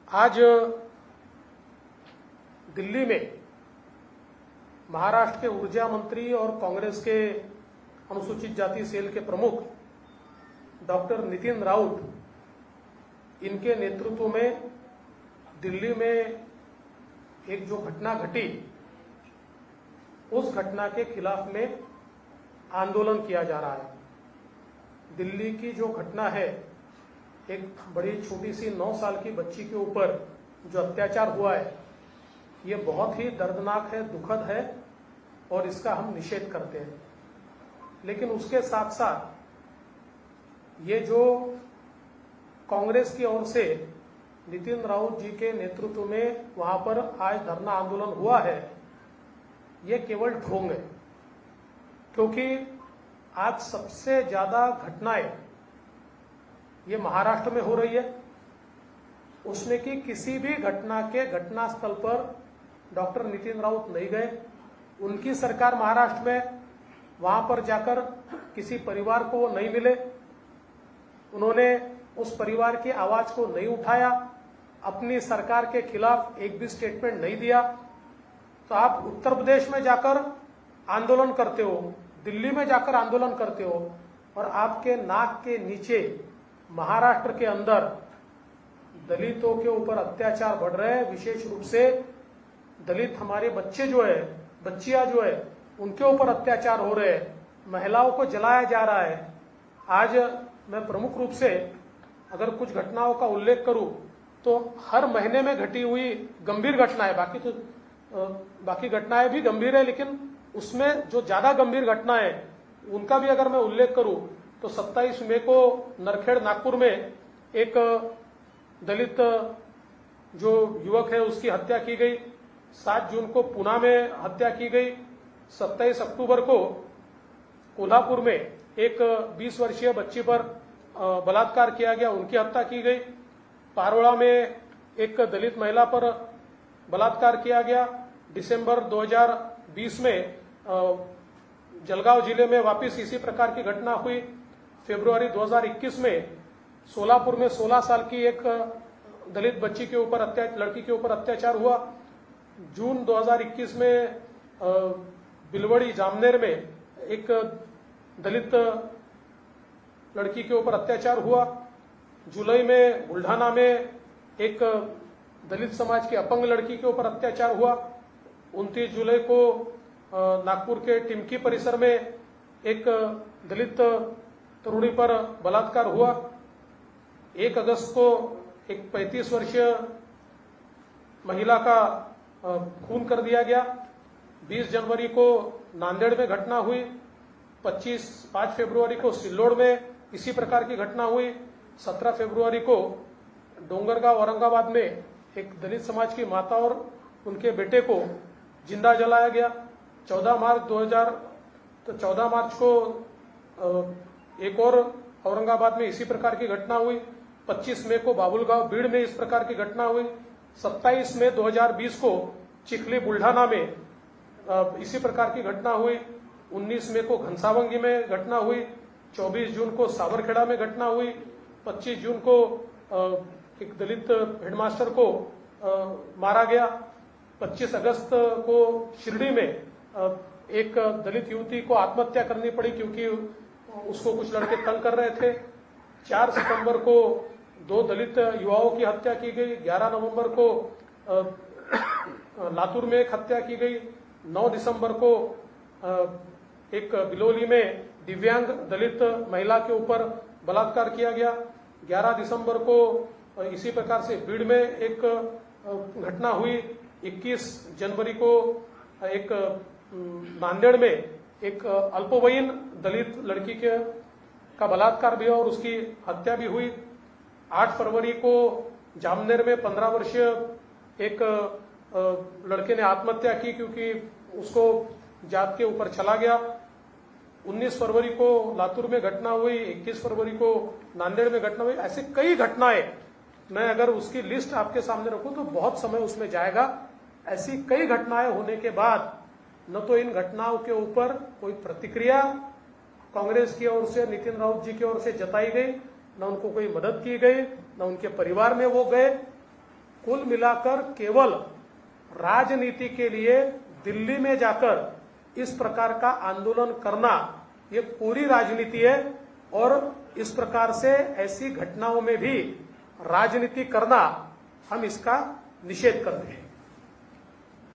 आज दिल्ली में महाराष्ट्र के ऊर्जा मंत्री और कांग्रेस के अनुसूचित जाति सेल के प्रमुख डॉक्टर नितिन राउत इनके नेतृत्व में दिल्ली में एक जो घटना घटी उस घटना के खिलाफ में आंदोलन किया जा रहा है। दिल्ली की जो घटना है, एक बड़ी छोटी सी 9 साल की बच्ची के ऊपर जो अत्याचार हुआ है, ये बहुत ही दर्दनाक है, दुखद है और इसका हम निषेध करते हैं। लेकिन उसके साथ साथ ये जो कांग्रेस की ओर से नितिन राउत जी के नेतृत्व में वहां पर आज धरना आंदोलन हुआ है, ये केवल ढोंग है। क्योंकि आज सबसे ज्यादा घटनाएं ये महाराष्ट्र में हो रही है। उसमें कि किसी भी घटना के घटनास्थल पर डॉक्टर नितिन राउत नहीं गए। उनकी सरकार महाराष्ट्र में वहां पर जाकर किसी परिवार को वो नहीं मिले, उन्होंने उस परिवार की आवाज को नहीं उठाया, अपनी सरकार के खिलाफ एक भी स्टेटमेंट नहीं दिया। तो आप उत्तर प्रदेश में जाकर आंदोलन करते हो, दिल्ली में जाकर आंदोलन करते हो और आपके नाक के नीचे महाराष्ट्र के अंदर दलितों के ऊपर अत्याचार बढ़ रहे हैं। विशेष रूप से दलित हमारे बच्चे जो है, बच्चियां जो है, उनके ऊपर अत्याचार हो रहे हैं, महिलाओं को जलाया जा रहा है। आज मैं प्रमुख रूप से अगर कुछ घटनाओं का उल्लेख करूं तो हर महीने में घटी हुई गंभीर घटनाएं, बाकी घटनाएं भी गंभीर है, लेकिन उसमें जो ज्यादा गंभीर घटनाएं उनका भी अगर मैं उल्लेख करूं तो 27 मई को नरखेड़ नागपुर में एक दलित जो युवक है उसकी हत्या की गई। 7 जून को पुणे में हत्या की गई। 27 अक्टूबर को कोल्हापुर में एक 20 वर्षीय बच्ची पर बलात्कार किया गया, उनकी हत्या की गई। पारोड़ा में एक दलित महिला पर बलात्कार किया गया। दिसंबर 2020 में जलगांव जिले में वापस इसी प्रकार की घटना हुई। फरवरी 2021 में सोलापुर में 16 साल की एक दलित बच्ची के ऊपर लड़की के ऊपर अत्याचार हुआ। जून 2021 में बिलवड़ी जामनेर में एक दलित लड़की के ऊपर अत्याचार हुआ। जुलाई में बुल्ढाना में एक दलित समाज की अपंग लड़की के ऊपर अत्याचार हुआ। 29 जुलाई को नागपुर के टिमकी परिसर में एक दलित तरुणी पर बलात्कार हुआ। 1 अगस्त को एक 35 वर्षीय महिला का खून कर दिया गया। 20 जनवरी को नांदेड़ में घटना हुई। 5 फरवरी को सिल्लोड में इसी प्रकार की घटना हुई। 17 फरवरी को डोंगरगांव औरंगाबाद में एक दलित समाज की माता और उनके बेटे को जिंदा जलाया गया। 14 मार्च को एक और औरंगाबाद में इसी प्रकार की घटना हुई। 25 मई को बाबुलगांव बीड़ में इस प्रकार की घटना हुई। 27 मई 2020 को चिखली बुल्ढाना में इसी प्रकार की घटना हुई। 19 मई को घनसावंगी में घटना हुई। 24 जून को साबरखेड़ा में घटना हुई। 25 जून को एक दलित हेडमास्टर को मारा गया। 25 अगस्त को शिरडी में एक दलित युवती को आत्महत्या करनी पड़ी क्योंकि उसको कुछ लड़के तंग कर रहे थे। 4 सितंबर को 2 दलित युवाओं की हत्या की गई। 11 नवंबर को लातूर में एक हत्या की गई। 9 दिसंबर को एक बिलोली में दिव्यांग दलित महिला के ऊपर बलात्कार किया गया। 11 दिसंबर को इसी प्रकार से भीड़ में एक घटना हुई। 21 जनवरी को एक नांदेड़ में एक अल्पवयीन दलित लड़की का बलात्कार भी और उसकी हत्या भी हुई। 8 फरवरी को जामनेर में 15 वर्षीय एक लड़के ने आत्महत्या की क्योंकि उसको जात के ऊपर चला गया। 19 फरवरी को लातूर में घटना हुई। 21 फरवरी को नांदेड़ में घटना हुई। ऐसे कई घटनाएं, मैं अगर उसकी लिस्ट आपके सामने रखूं तो बहुत समय उसमें जाएगा। ऐसी कई घटनाएं होने के बाद न तो इन घटनाओं के ऊपर कोई प्रतिक्रिया कांग्रेस की ओर से, नितिन राउत जी की ओर से जताई गई, न उनको कोई मदद की गई, न उनके परिवार में वो गए। कुल मिलाकर केवल राजनीति के लिए दिल्ली में जाकर इस प्रकार का आंदोलन करना ये पूरी राजनीति है और इस प्रकार से ऐसी घटनाओं में भी राजनीति करना हम इसका निषेध करते हैं।